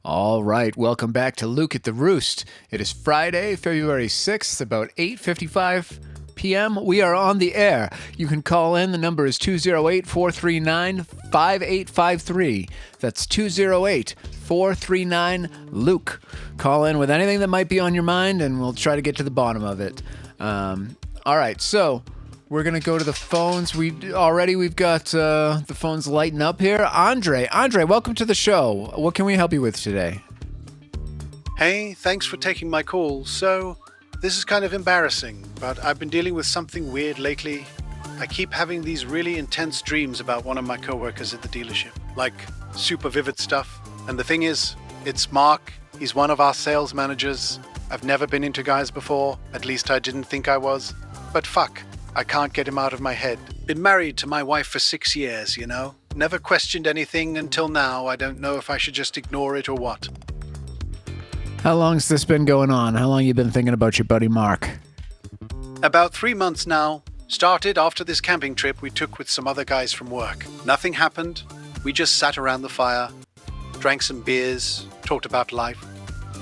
All right, welcome back to Luke at the Roost. It is Friday, February 6th, about 8:55 p.m. We are on the air. You can call in. The number is 208-439-5853. That's 208-439-LUKE. Call in with anything that might be on your mind, and we'll try to get to the bottom of it. All right, so we're going to go to the phones. We've got the phones lighting up here. Andre, welcome to the show. What can we help you with today? Hey, thanks for taking my call. So, this is kind of embarrassing, but I've been dealing with something weird lately. I keep having these really intense dreams about one of my coworkers at the dealership, like super vivid stuff. And the thing is, it's Mark. He's one of our sales managers. I've never been into guys before, at least I didn't think I was. But fuck, I can't get him out of my head. Been married to my wife for 6 years, you know? Never questioned anything until now. I don't know if I should just ignore it or what. How long's this been going on? How long you been thinking about your buddy Mark? About 3 months now. Started after this camping trip we took with some other guys from work. Nothing happened. We just sat around the fire, drank some beers, talked about life.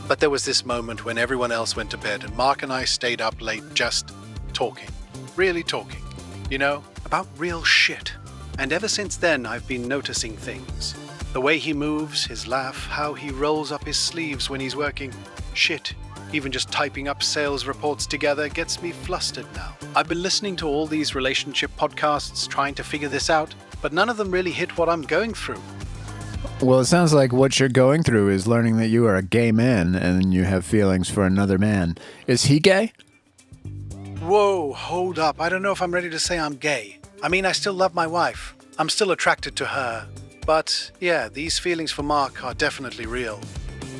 But there was this moment when everyone else went to bed and Mark and I stayed up late just talking. Really talking. You know, about real shit. And ever since then I've been noticing things. The way he moves, his laugh, how he rolls up his sleeves when he's working. Shit. Even just typing up sales reports together gets me flustered now. I've been listening to all these relationship podcasts trying to figure this out, but none of them really hit what I'm going through. Well, it sounds like what you're going through is learning that you are a gay man and you have feelings for another man. Is he gay? Whoa, hold up. I don't know if I'm ready to say I'm gay. I mean, I still love my wife. I'm still attracted to her. But, yeah, these feelings for Mark are definitely real.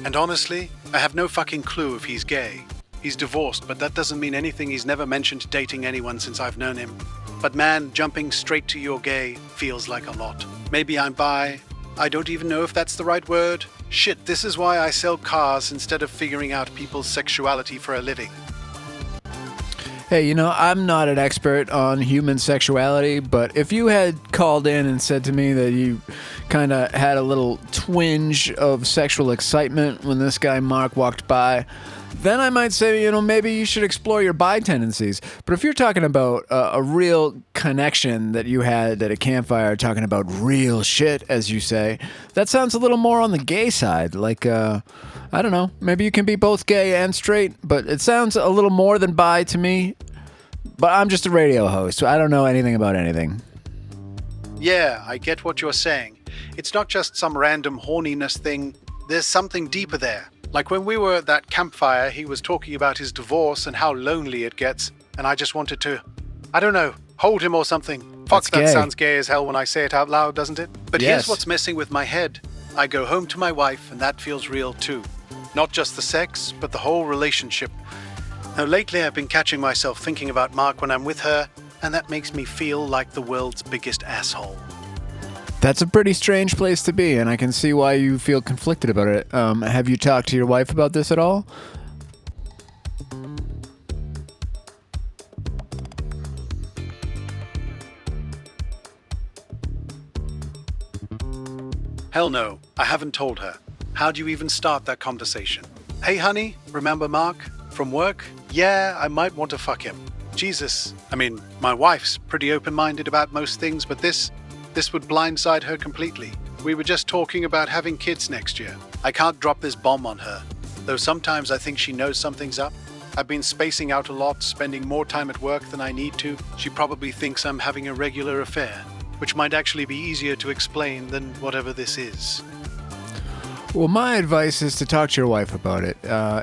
And honestly, I have no fucking clue if he's gay. He's divorced, but that doesn't mean anything. He's never mentioned dating anyone since I've known him. But man, jumping straight to you're gay feels like a lot. Maybe I'm bi. I don't even know if that's the right word. Shit, this is why I sell cars instead of figuring out people's sexuality for a living. Hey, you know, I'm not an expert on human sexuality, but if you had called in and said to me that you kind of had a little twinge of sexual excitement when this guy Mark walked by, then I might say, you know, maybe you should explore your bi tendencies. But if you're talking about a real connection that you had at a campfire, talking about real shit, as you say, that sounds a little more on the gay side. Like, I don't know, maybe you can be both gay and straight, but it sounds a little more than bi to me. But I'm just a radio host, so I don't know anything about anything. Yeah, I get what you're saying. It's not just some random horniness thing. There's something deeper there. Like when we were at that campfire, he was talking about his divorce and how lonely it gets, and I just wanted to, I don't know, hold him or something. Fuck, That's that gay. Sounds gay as hell when I say it out loud, doesn't it? But Yes. Here's what's messing with my head. I go home to my wife, and that feels real too. Not just the sex, but the whole relationship. Now, lately I've been catching myself thinking about Mark when I'm with her, and that makes me feel like the world's biggest asshole. That's a pretty strange place to be, and I can see why you feel conflicted about it. Have you talked to your wife about this at all? Hell no, I haven't told her. How do you even start that conversation? Hey honey, remember Mark? From work? Yeah, I might want to fuck him. Jesus. I mean, my wife's pretty open-minded about most things, but this would blindside her completely. We were just talking about having kids next year. I can't drop this bomb on her, though sometimes I think she knows something's up. I've been spacing out a lot, spending more time at work than I need to. She probably thinks I'm having a regular affair, which might actually be easier to explain than whatever this is. Well, my advice is to talk to your wife about it.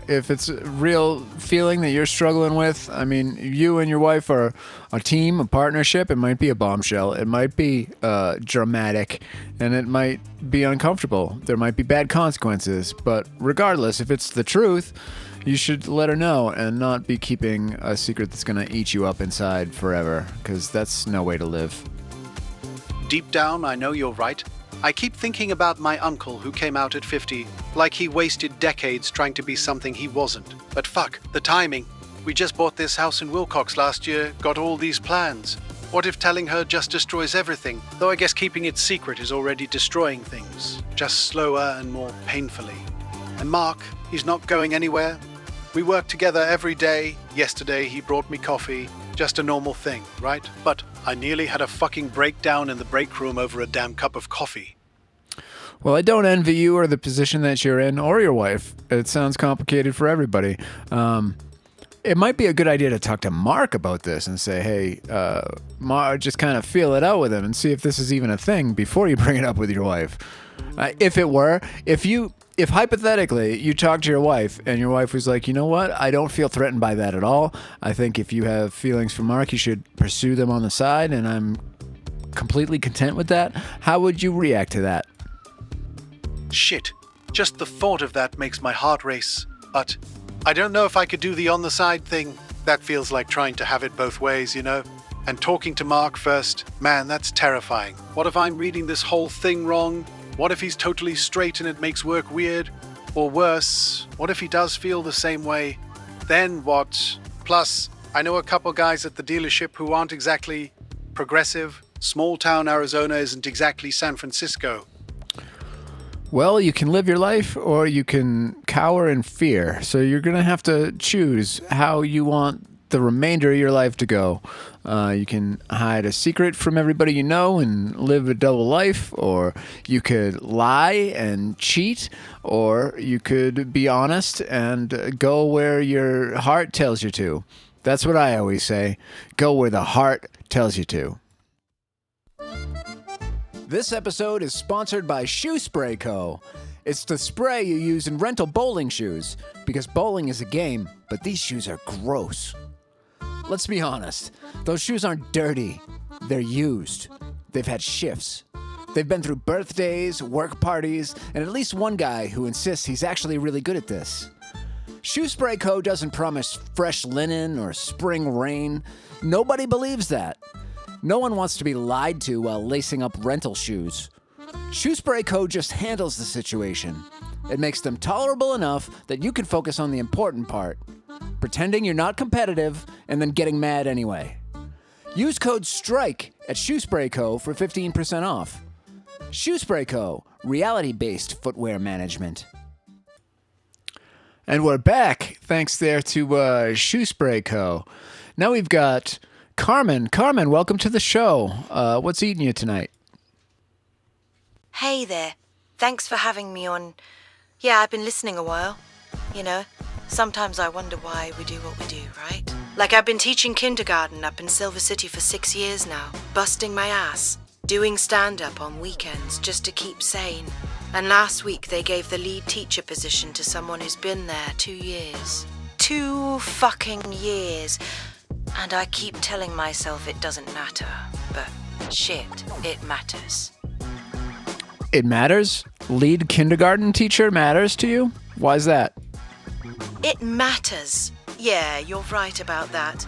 If it's a real feeling that you're struggling with, I mean, you and your wife are a team, a partnership. It might be a bombshell. It might be dramatic, and it might be uncomfortable. There might be bad consequences. But regardless, if it's the truth, you should let her know and not be keeping a secret that's going to eat you up inside forever, because that's no way to live. Deep down, I know you're right. I keep thinking about my uncle who came out at 50, like he wasted decades trying to be something he wasn't. But fuck, the timing. We just bought this house in Wilcox last year, got all these plans. What if telling her just destroys everything? Though I guess keeping it secret is already destroying things, just slower and more painfully. And Mark, he's not going anywhere. We work together every day. Yesterday he brought me coffee. Just a normal thing, right? But I nearly had a fucking breakdown in the break room over a damn cup of coffee. Well, I don't envy you or the position that you're in or your wife. It sounds complicated for everybody. It might be a good idea to talk to Mark about this and say, hey, Mark, just kind of feel it out with him and see if this is even a thing before you bring it up with your wife. If it were, if hypothetically you talk to your wife and your wife was like, you know what, I don't feel threatened by that at all. I think if you have feelings for Mark, you should pursue them on the side, and I'm completely content with that. How would you react to that? Shit, just the thought of that makes my heart race. But I don't know if I could do the on the side thing. That feels like trying to have it both ways, you know? And talking to Mark first, man, that's terrifying. What if I'm reading this whole thing wrong? What if he's totally straight and it makes work weird? Or worse, what if he does feel the same way? Then what? Plus, I know a couple guys at the dealership who aren't exactly progressive. Small town Arizona isn't exactly San Francisco. Well, you can live your life or you can cower in fear. So you're going to have to choose how you want the remainder of your life to go. You can hide a secret from everybody you know and live a double life, or you could lie and cheat, or you could be honest and go where your heart tells you to. That's what I always say. Go where the heart tells you to. This episode is sponsored by Shoe Spray Co. It's the spray you use in rental bowling shoes, because bowling is a game, but these shoes are gross. Let's be honest, those shoes aren't dirty. They're used. They've had shifts. They've been through birthdays, work parties, and at least one guy who insists he's actually really good at this. Shoe Spray Co. doesn't promise fresh linen or spring rain. Nobody believes that. No one wants to be lied to while lacing up rental shoes. Shoe Spray Co. just handles the situation. It makes them tolerable enough that you can focus on the important part, pretending you're not competitive and then getting mad anyway. Use code STRIKE at Shoe Spray Co. for 15% off. Shoe Spray Co., reality-based footwear management. And we're back, thanks there to Shoe Spray Co. Now we've got Carmen. Carmen, welcome to the show. What's eating you tonight? Hey there. Thanks for having me on. Yeah, I've been listening a while. You know, sometimes I wonder why we do what we do, right? Like, I've been teaching kindergarten up in Silver City for 6 years now, busting my ass, doing stand-up on weekends just to keep sane. And last week they gave the lead teacher position to someone who's been there 2 years. 2 fucking years. And I keep telling myself it doesn't matter, but shit, it matters. It matters? Lead kindergarten teacher matters to you? Why's that? It matters. Yeah, you're right about that.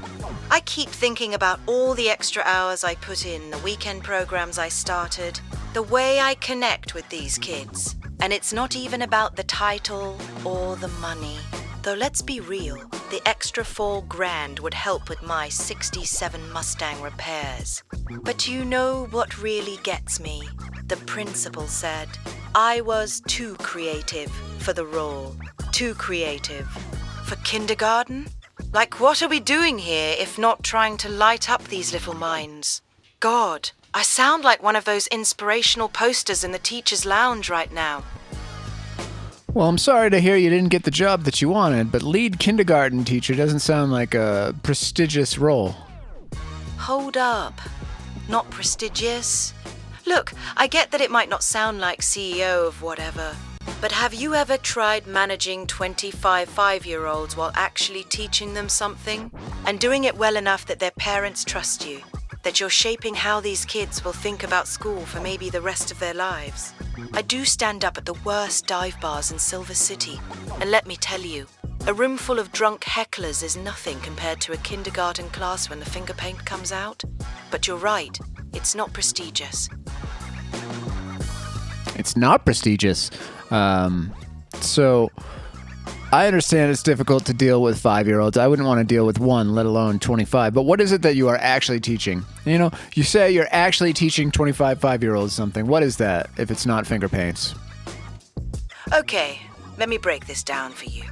I keep thinking about all the extra hours I put in, the weekend programs I started, the way I connect with these kids. And it's not even about the title or the money. Though let's be real, the extra $4,000 would help with my 67 Mustang repairs. But you know what really gets me? The principal said I was too creative for the role. Too creative. For kindergarten? Like, what are we doing here if not trying to light up these little minds? God, I sound like one of those inspirational posters in the teacher's lounge right now. Well, I'm sorry to hear you didn't get the job that you wanted, but lead kindergarten teacher doesn't sound like a prestigious role. Hold up. Not prestigious? Look, I get that it might not sound like CEO of whatever, but have you ever tried managing 25 5-year-olds while actually teaching them something? And doing it well enough that their parents trust you? That you're shaping how these kids will think about school for maybe the rest of their lives? I do stand up at the worst dive bars in Silver City, and let me tell you, a room full of drunk hecklers is nothing compared to a kindergarten class when the finger paint comes out. But you're right, it's not prestigious. It's not prestigious. So I understand it's difficult to deal with 5-year-olds. I wouldn't want to deal with one, let alone 25. But what is it that you are actually teaching? You know, you say you're actually teaching 25 5-year-olds something. What is that if it's not finger paints? Okay, Let me break this down for you.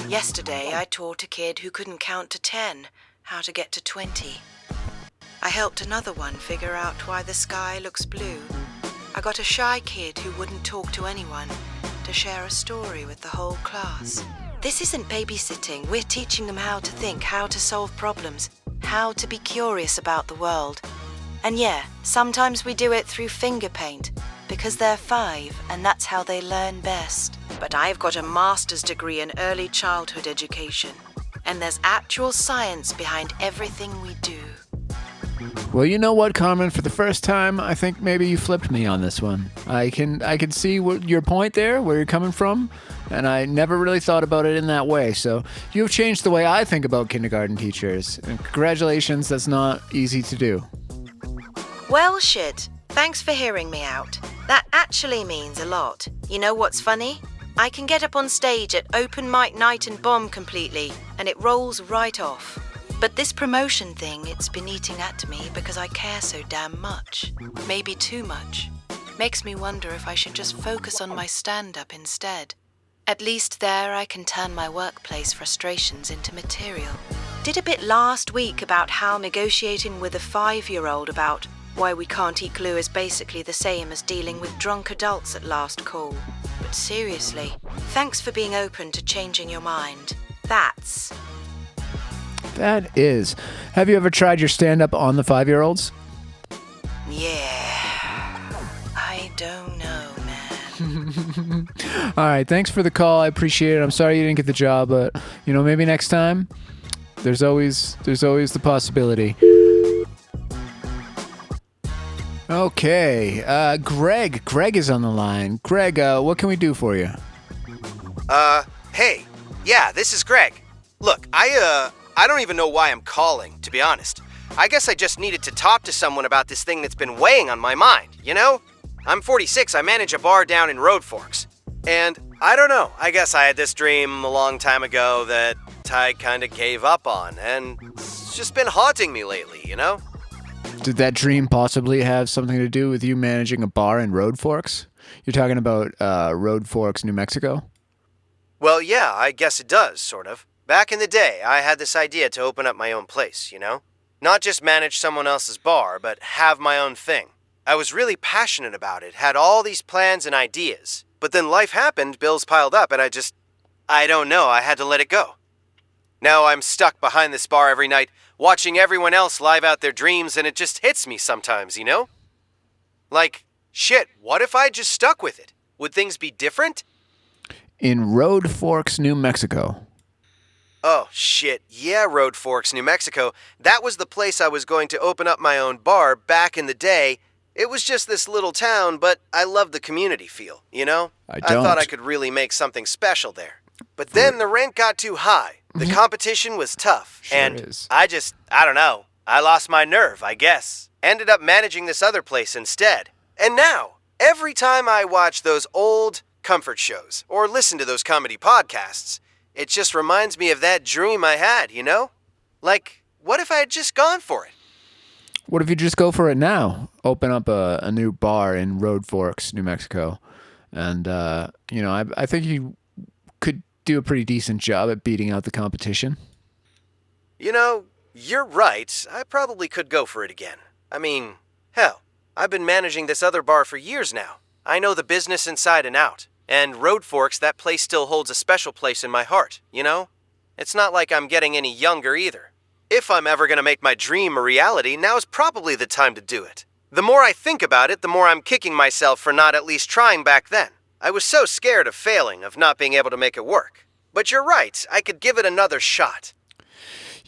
Yesterday, I taught a kid who couldn't count to 10 how to get to 20. I helped another one figure out why the sky looks blue. I got a shy kid who wouldn't talk to anyone to share a story with the whole class. This isn't babysitting. We're teaching them how to think, how to solve problems, how to be curious about the world. And yeah, sometimes we do it through finger paint because they're 5 and that's how they learn best. But I've got a master's degree in early childhood education, and there's actual science behind everything we do. Well, you know what, Carmen? For the first time, I think maybe you flipped me on this one. I can see your point there, where you're coming from, and I never really thought about it in that way. So you've changed the way I think about kindergarten teachers. And congratulations, that's not easy to do. Well, shit. Thanks for hearing me out. That actually means a lot. You know what's funny? I can get up on stage at open mic night and bomb completely, and it rolls right off. But this promotion thing, it's been eating at me because I care so damn much. Maybe too much. Makes me wonder if I should just focus on my stand-up instead. At least there I can turn my workplace frustrations into material. Did a bit last week about how negotiating with a 5-year-old about why we can't eat glue is basically the same as dealing with drunk adults at last call. But seriously, thanks for being open to changing your mind. That is. Have you ever tried your stand-up on the 5-year-olds? Yeah. I don't know, man. All right, thanks for the call. I appreciate it. I'm sorry you didn't get the job, but maybe next time. There's always the possibility. Okay, Greg is on the line. Greg, what can we do for you? Hey. Yeah, this is Greg. Look, I don't even know why I'm calling, to be honest. I guess I just needed to talk to someone about this thing that's been weighing on my mind, you know? I'm 46, I manage a bar down in Road Forks. And I don't know, I guess I had this dream a long time ago that I kind of gave up on, and it's just been haunting me lately, you know? Did that dream possibly have something to do with you managing a bar in Road Forks? You're talking about Road Forks, New Mexico? Well, yeah, I guess it does, sort of. Back in the day, I had this idea to open up my own place, you know? Not just manage someone else's bar, but have my own thing. I was really passionate about it, had all these plans and ideas. But then life happened, bills piled up, and I don't know, I had to let it go. Now I'm stuck behind this bar every night, watching everyone else live out their dreams, and it just hits me sometimes, you know? Like, shit, what if I just stuck with it? Would things be different? In Road Forks, New Mexico. Oh, shit. Yeah, Road Forks, New Mexico. That was the place I was going to open up my own bar back in the day. It was just this little town, but I loved the community feel, you know? I thought I could really make something special there. But then the rent got too high. The competition was tough. Sure and is. I don't know. I lost my nerve, I guess. Ended up managing this other place instead. And now, every time I watch those old comfort shows or listen to those comedy podcasts, it just reminds me of that dream I had, you know? Like, what if I had just gone for it? What if you just go for it now? Open up a new bar in Road Forks, New Mexico. And, I think you could do a pretty decent job at beating out the competition. You know, you're right. I probably could go for it again. I mean, hell, I've been managing this other bar for years now. I know the business inside and out. And Road Forks, that place still holds a special place in my heart, you know? It's not like I'm getting any younger either. If I'm ever going to make my dream a reality, now's probably the time to do it. The more I think about it, the more I'm kicking myself for not at least trying back then. I was so scared of failing, of not being able to make it work. But you're right, I could give it another shot.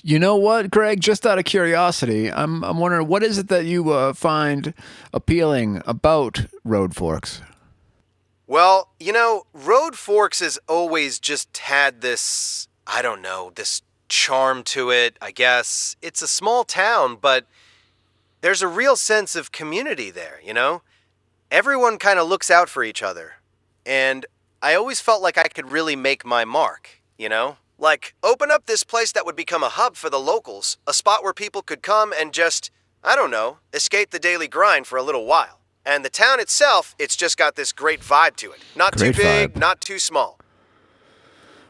You know what, Greg? Just out of curiosity, I'm wondering, what is it that you find appealing about Road Forks? Well, you know, Road Forks has always just had this, I don't know, this charm to it, I guess. It's a small town, but there's a real sense of community there, you know? Everyone kind of looks out for each other. And I always felt like I could really make my mark, you know? Like, open up this place that would become a hub for the locals, a spot where people could come and just, I don't know, escape the daily grind for a little while. And the town itself, it's just got this great vibe to it. Not Great too big, vibe. not too small.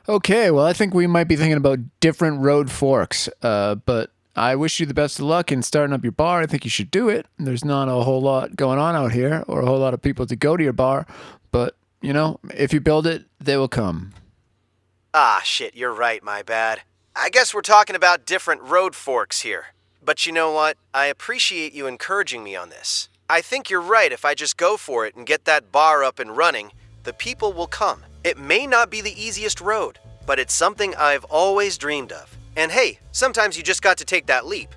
Okay, well, I think we might be thinking about different road forks, but I wish you the best of luck in starting up your bar. I think you should do it. There's not a whole lot going on out here or a whole lot of people to go to your bar, but, if you build it, they will come. Ah, shit, you're right, my bad. I guess we're talking about different road forks here. But you know what? I appreciate you encouraging me on this. I think you're right. If I just go for it and get that bar up and running, the people will come. It may not be the easiest road, but it's something I've always dreamed of. And hey, sometimes you just got to take that leap.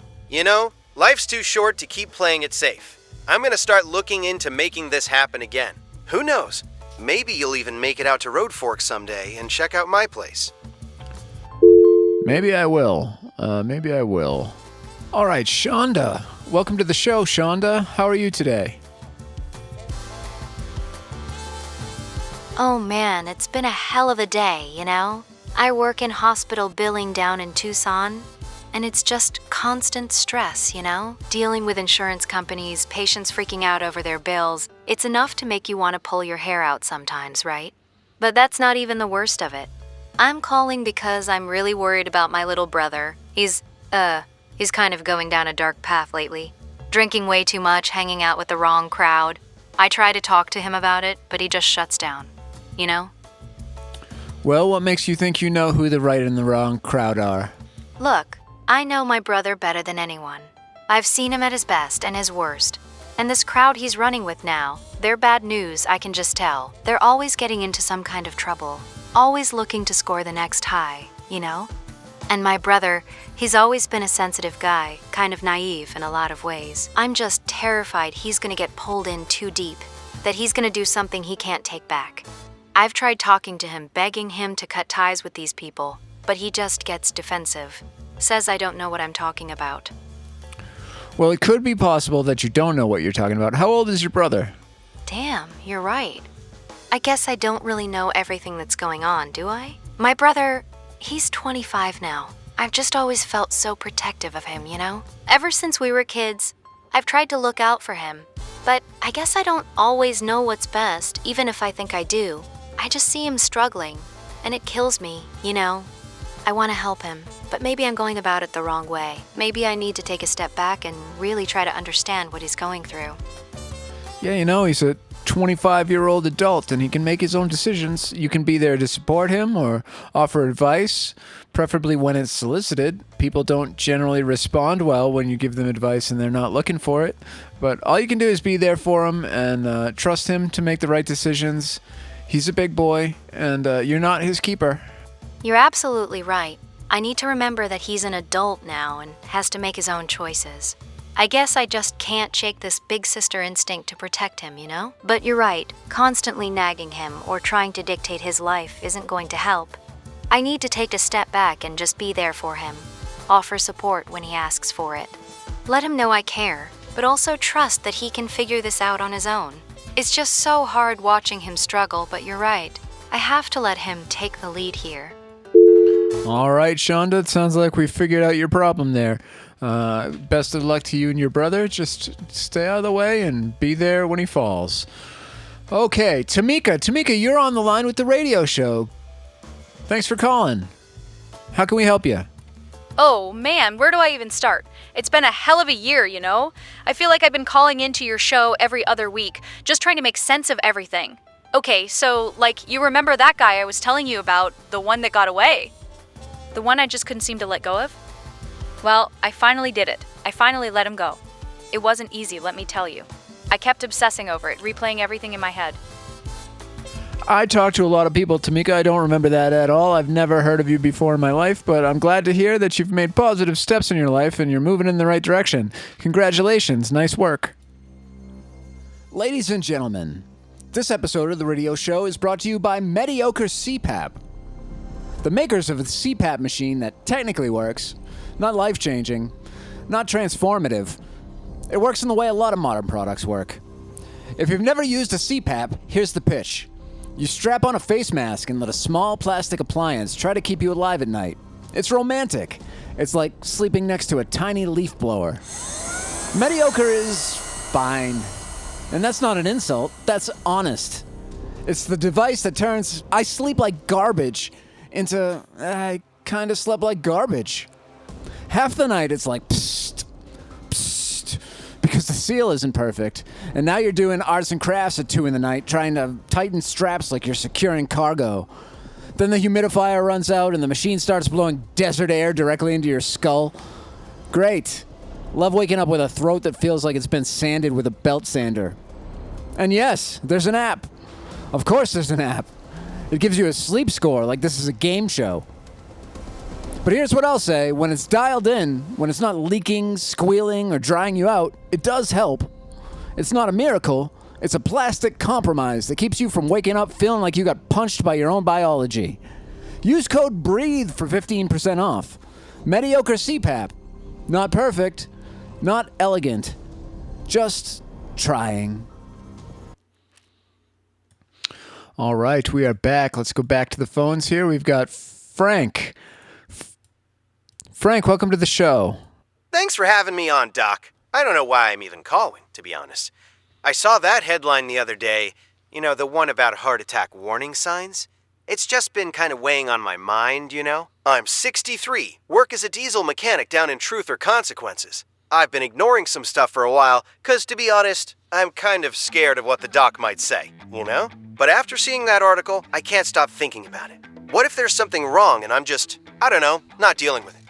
Life's too short to keep playing it safe. I'm gonna start looking into making this happen again. Who knows? Maybe you'll even make it out to Road Fork someday and check out my place. Maybe I will. All right, Shonda. Welcome to the show, Shonda. How are you today? Oh man, it's been a hell of a day, I work in hospital billing down in Tucson, and it's just constant stress, Dealing with insurance companies, patients freaking out over their bills. It's enough to make you want to pull your hair out sometimes, right? But that's not even the worst of it. I'm calling because I'm really worried about my little brother. He's kind of going down a dark path lately. Drinking way too much, hanging out with the wrong crowd. I try to talk to him about it, but he just shuts down. Well, what makes you think you know who the right and the wrong crowd are? Look, I know my brother better than anyone. I've seen him at his best and his worst. And this crowd he's running with now, they're bad news, I can just tell. They're always getting into some kind of trouble. Always looking to score the next high, And my brother, he's always been a sensitive guy, kind of naive in a lot of ways. I'm just terrified he's gonna get pulled in too deep, that he's gonna do something he can't take back. I've tried talking to him, begging him to cut ties with these people, but he just gets defensive. Says I don't know what I'm talking about. Well, it could be possible that you don't know what you're talking about. How old is your brother? Damn, you're right. I guess I don't really know everything that's going on, do I? My brother, he's 25 now. I've just always felt so protective of him, Ever since we were kids, I've tried to look out for him. But I guess I don't always know what's best, even if I think I do. I just see him struggling, and it kills me, I want to help him, but maybe I'm going about it the wrong way. Maybe I need to take a step back and really try to understand what he's going through. Yeah, he's a 25-year-old adult, and he can make his own decisions. You can be there to support him or offer advice, preferably when it's solicited. People don't generally respond well when you give them advice and they're not looking for it. But all you can do is be there for him and trust him to make the right decisions. He's a big boy, and you're not his keeper. You're absolutely right. I need to remember that he's an adult now and has to make his own choices. I guess I just can't shake this big sister instinct to protect him, But you're right, constantly nagging him or trying to dictate his life isn't going to help. I need to take a step back and just be there for him. Offer support when he asks for it. Let him know I care, but also trust that he can figure this out on his own. It's just so hard watching him struggle, but you're right. I have to let him take the lead here. All right, Shonda, it sounds like we figured out your problem there. Best of luck to you and your brother. Just stay out of the way and be there when he falls. Okay, Tamika. Tamika, you're on the line with the radio show. Thanks for calling. How can we help you? Oh man, where do I even start? It's been a hell of a year, I feel like I've been calling into your show every other week, just trying to make sense of everything. Okay, so, you remember that guy I was telling you about, the one that got away? The one I just couldn't seem to let go of? Well, I finally did it. I finally let him go. It wasn't easy, let me tell you. I kept obsessing over it, replaying everything in my head. I talked to a lot of people, Tamika. I don't remember that at all. I've never heard of you before in my life, but I'm glad to hear that you've made positive steps in your life and you're moving in the right direction. Congratulations. Nice work. Ladies and gentlemen, this episode of the radio show is brought to you by Mediocre CPAP. The makers of the CPAP machine that technically works, not life-changing, not transformative. It works in the way a lot of modern products work. If you've never used a CPAP, here's the pitch. You strap on a face mask and let a small plastic appliance try to keep you alive at night. It's romantic. It's like sleeping next to a tiny leaf blower. Mediocre is fine. And that's not an insult, that's honest. It's the device that turns I sleep like garbage into I kind of slept like garbage. Half the night it's like psst, psst, because the seal isn't perfect. And now you're doing arts and crafts at 2 in the night, trying to tighten straps like you're securing cargo. Then the humidifier runs out and the machine starts blowing desert air directly into your skull. Great. Love waking up with a throat that feels like it's been sanded with a belt sander. And yes, there's an app. Of course there's an app. It gives you a sleep score like this is a game show. But here's what I'll say. When it's dialed in, when it's not leaking, squealing, or drying you out, it does help. It's not a miracle. It's a plastic compromise that keeps you from waking up feeling like you got punched by your own biology. Use code BREATHE for 15% off. Mediocre CPAP. Not perfect. Not elegant. Just trying. All right, we are back. Let's go back to the phones here. We've got Frank. Frank, welcome to the show. Thanks for having me on, Doc. I don't know why I'm even calling, to be honest. I saw that headline the other day, the one about heart attack warning signs. It's just been kind of weighing on my mind, I'm 63, work as a diesel mechanic down in Truth or Consequences. I've been ignoring some stuff for a while, because to be honest, I'm kind of scared of what the doc might say, But after seeing that article, I can't stop thinking about it. What if there's something wrong and I'm just, not dealing with it?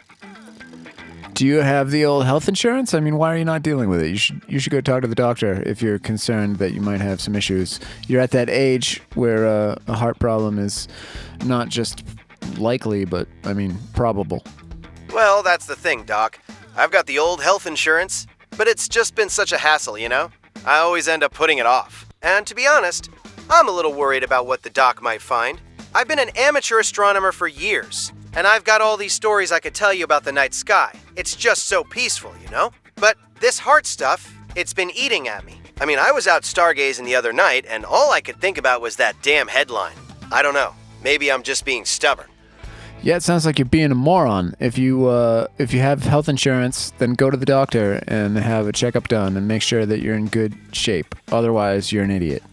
Do you have the old health insurance? I mean, why are you not dealing with it? You should go talk to the doctor if you're concerned that you might have some issues. You're at that age where a heart problem is not just likely, but, probable. Well, that's the thing, Doc. I've got the old health insurance, but it's just been such a hassle, I always end up putting it off. And to be honest, I'm a little worried about what the doc might find. I've been an amateur astronomer for years, and I've got all these stories I could tell you about the night sky. It's just so peaceful, But this heart stuff, it's been eating at me. I was out stargazing the other night, and all I could think about was that damn headline. I don't know. Maybe I'm just being stubborn. Yeah, it sounds like you're being a moron. If you have health insurance, then go to the doctor and have a checkup done and make sure that you're in good shape. Otherwise, you're an idiot.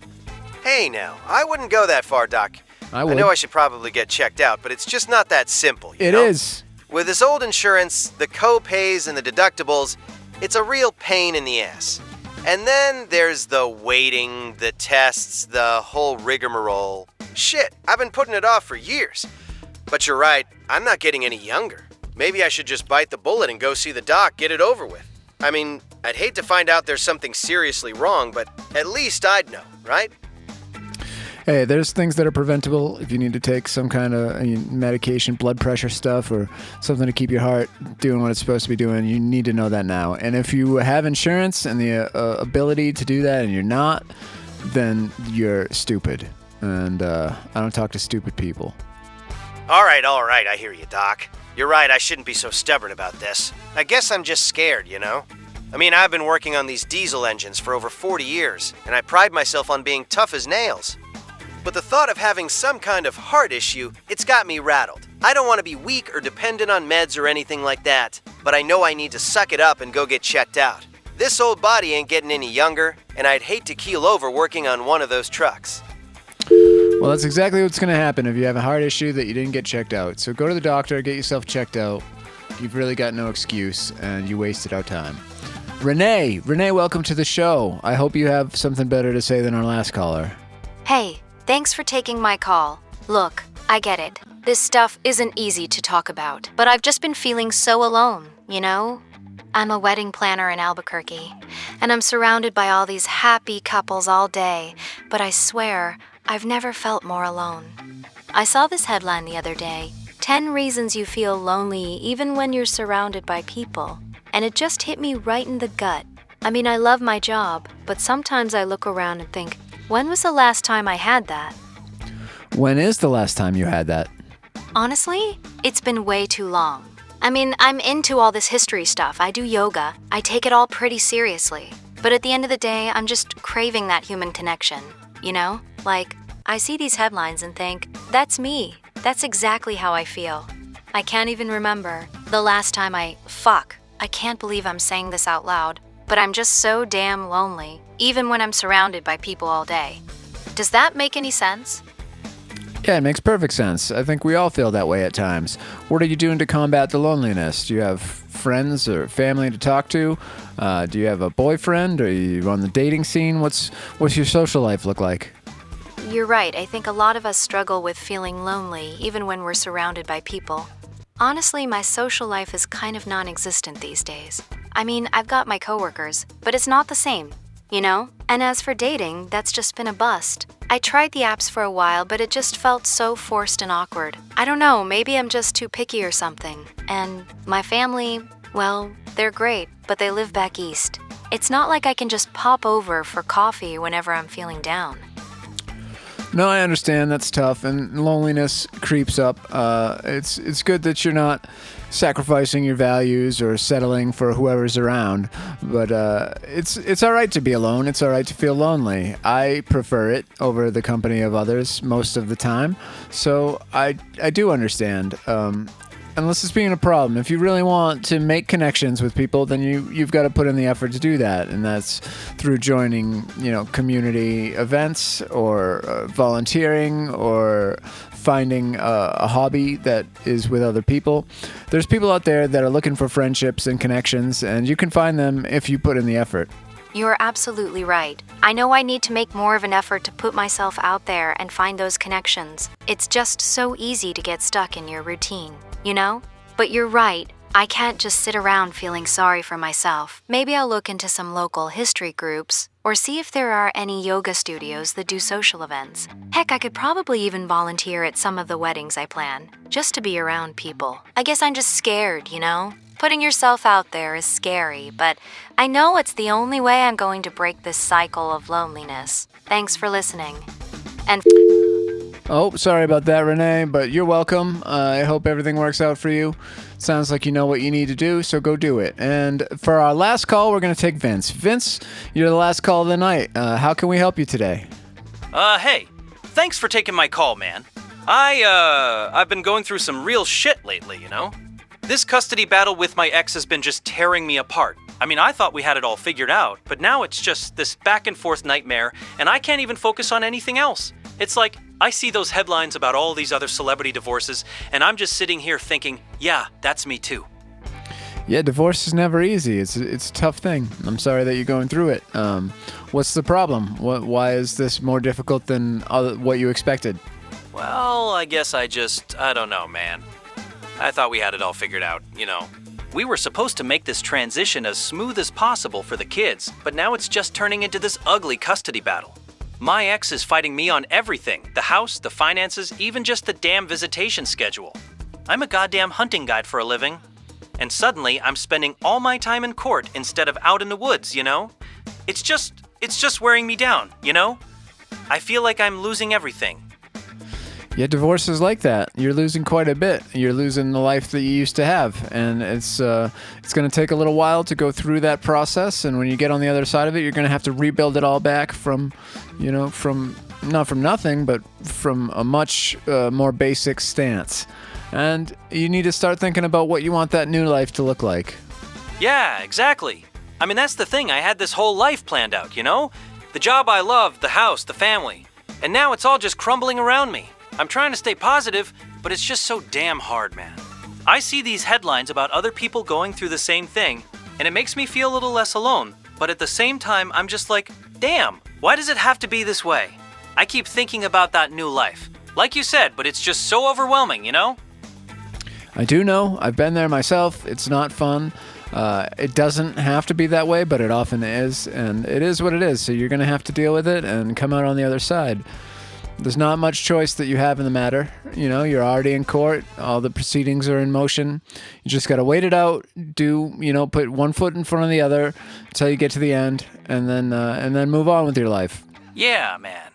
Hey now, I wouldn't go that far, Doc. I would. I know I should probably get checked out, but it's just not that simple, It is. With this old insurance, the co-pays and the deductibles, it's a real pain in the ass. And then there's the waiting, the tests, the whole rigmarole. Shit, I've been putting it off for years. But you're right, I'm not getting any younger. Maybe I should just bite the bullet and go see the doc, get it over with. I'd hate to find out there's something seriously wrong, but at least I'd know, right? Hey, there's things that are preventable if you need to take some kind of medication, blood pressure stuff, or something to keep your heart doing what it's supposed to be doing. You need to know that now. And if you have insurance and the ability to do that and you're not, then you're stupid. And I don't talk to stupid people. All right, I hear you, Doc. You're right, I shouldn't be so stubborn about this. I guess I'm just scared, I've been working on these diesel engines for over 40 years, and I pride myself on being tough as nails. But the thought of having some kind of heart issue, it's got me rattled. I don't want to be weak or dependent on meds or anything like that, but I know I need to suck it up and go get checked out. This old body ain't getting any younger, and I'd hate to keel over working on one of those trucks. Well, that's exactly what's going to happen if you have a heart issue that you didn't get checked out. So go to the doctor, get yourself checked out. You've really got no excuse, and you wasted our time. Renee, welcome to the show. I hope you have something better to say than our last caller. Hey, thanks for taking my call. Look, I get it. This stuff isn't easy to talk about, but I've just been feeling so alone, I'm a wedding planner in Albuquerque, and I'm surrounded by all these happy couples all day, but I swear, I've never felt more alone. I saw this headline the other day, 10 reasons you feel lonely even when you're surrounded by people. And it just hit me right in the gut. I love my job, but sometimes I look around and think, when was the last time I had that? When is the last time you had that? Honestly, it's been way too long. I'm into all this history stuff. I do yoga. I take it all pretty seriously. But at the end of the day, I'm just craving that human connection. I see these headlines and think, that's me. That's exactly how I feel. I can't even remember the last time I can't believe I'm saying this out loud, but I'm just so damn lonely, even when I'm surrounded by people all day. Does that make any sense? Yeah, it makes perfect sense. I think we all feel that way at times. What are you doing to combat the loneliness? Do you have friends or family to talk to? Do you have a boyfriend? Are you on the dating scene? What's your social life look like? You're right, I think a lot of us struggle with feeling lonely, even when we're surrounded by people. Honestly, my social life is kind of non-existent these days. I mean, I've got my coworkers, but it's not the same, you know? And as for dating, that's just been a bust. I tried the apps for a while, but it just felt so forced and awkward. I don't know, maybe I'm just too picky or something. And my family, well, they're great, but they live back east. It's not like I can just pop over for coffee whenever I'm feeling down. No, I understand that's tough, and loneliness creeps up. It's good that you're not sacrificing your values or settling for whoever's around, but it's all right to be alone. It's all right to feel lonely. I prefer it over the company of others most of the time, so I do understand. Unless it's being a problem. If you really want to make connections with people, then you've got to put in the effort to do that, and that's through joining, community events or volunteering or finding a hobby that is with other people. There's people out there that are looking for friendships and connections, and you can find them if you put in the effort. You're absolutely right. I know I need to make more of an effort to put myself out there and find those connections. It's just so easy to get stuck in your routine, you know? But you're right. I can't just sit around feeling sorry for myself. Maybe I'll look into some local history groups or see if there are any yoga studios that do social events. Heck, I could probably even volunteer at some of the weddings I plan, just to be around people. I guess I'm just scared, you know? Putting yourself out there is scary, but I know it's the only way I'm going to break this cycle of loneliness. Thanks for listening. And Oh, sorry about that, Renee, but you're welcome. I hope everything works out for you. Sounds like you know what you need to do, so go do it. And for our last call, we're going to take Vince. Vince, you're the last call of the night. How can we help you today? Hey, thanks for taking my call, man. I've been going through some real shit lately, you know? This custody battle with my ex has been just tearing me apart. I mean, I thought we had it all figured out, but now it's just this back and forth nightmare, and I can't even focus on anything else. It's like, I see those headlines about all these other celebrity divorces, and I'm just sitting here thinking, yeah, that's me too. Yeah, divorce is never easy. It's a tough thing. I'm sorry that you're going through it. What's the problem? Why is this more difficult than what you expected? Well, I guess I don't know, man. I thought we had it all figured out, you know. We were supposed to make this transition as smooth as possible for the kids, but now it's just turning into this ugly custody battle. My ex is fighting me on everything, the house, the finances, even just the damn visitation schedule. I'm a goddamn hunting guide for a living. And suddenly, I'm spending all my time in court instead of out in the woods, you know? It's just wearing me down, you know? I feel like I'm losing everything. Yeah, divorce is like that. You're losing quite a bit. You're losing the life that you used to have, and it's going to take a little while to go through that process. And when you get on the other side of it, you're going to have to rebuild it all back from not from nothing, but from a much more basic stance. And you need to start thinking about what you want that new life to look like. Yeah, exactly. I mean, that's the thing. I had this whole life planned out, you know? The job I loved, the house, the family. And now it's all just crumbling around me. I'm trying to stay positive, but it's just so damn hard, man. I see these headlines about other people going through the same thing, and it makes me feel a little less alone. But at the same time, I'm just like, damn, why does it have to be this way? I keep thinking about that new life. Like you said, but it's just so overwhelming, you know? I do know. I've been there myself. It's not fun. It doesn't have to be that way, but it often is, and it is what it is. So you're going to have to deal with it and come out on the other side. There's not much choice that you have in the matter. You know, you're already in court. All the proceedings are in motion. You just got to wait it out. Put one foot in front of the other until you get to the end, and then move on with your life. Yeah, man.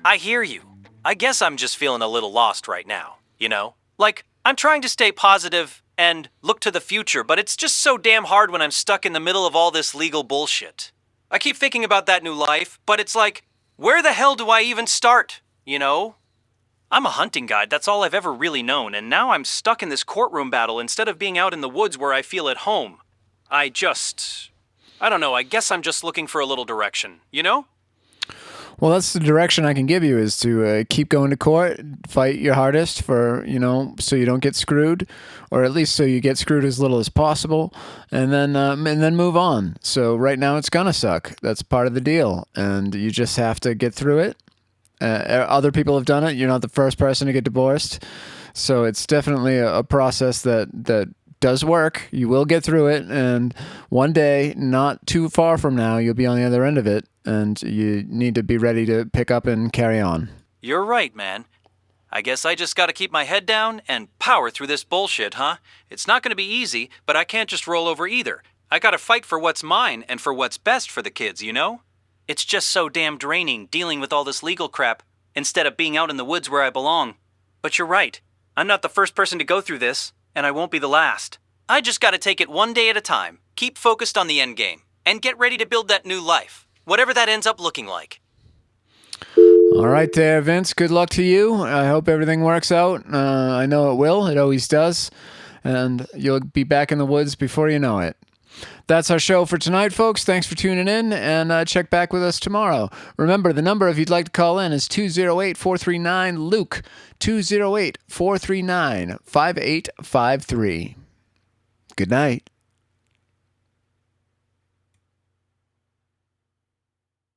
I hear you. I guess I'm just feeling a little lost right now, you know? Like, I'm trying to stay positive and look to the future, but it's just so damn hard when I'm stuck in the middle of all this legal bullshit. I keep thinking about that new life, but it's like, where the hell do I even start? You know? I'm a hunting guide, that's all I've ever really known, and now I'm stuck in this courtroom battle instead of being out in the woods where I feel at home. I don't know, I guess I'm just looking for a little direction, you know? Well, that's the direction I can give you is to keep going to court, fight your hardest for, so you don't get screwed, or at least so you get screwed as little as possible, and then move on. So right now it's gonna suck. That's part of the deal, and you just have to get through it. Other people have done it. You're not the first person to get divorced. So it's definitely a process that does work. You will get through it, and one day, not too far from now, you'll be on the other end of it, and you need to be ready to pick up and carry on. You're right, man. I guess I just gotta keep my head down and power through this bullshit, huh? It's not gonna be easy, but I can't just roll over either. I gotta fight for what's mine and for what's best for the kids, you know? It's just so damn draining dealing with all this legal crap instead of being out in the woods where I belong. But you're right. I'm not the first person to go through this, and I won't be the last. I just gotta take it one day at a time, keep focused on the end game, and get ready to build that new life, whatever that ends up looking like. All right there, Vince. Good luck to you. I hope everything works out. I know it will. It always does. And you'll be back in the woods before you know it. That's our show for tonight, folks. Thanks for tuning in, and check back with us tomorrow. Remember, the number if you'd like to call in is 208-439-LUKE, 208-439-5853. Good night.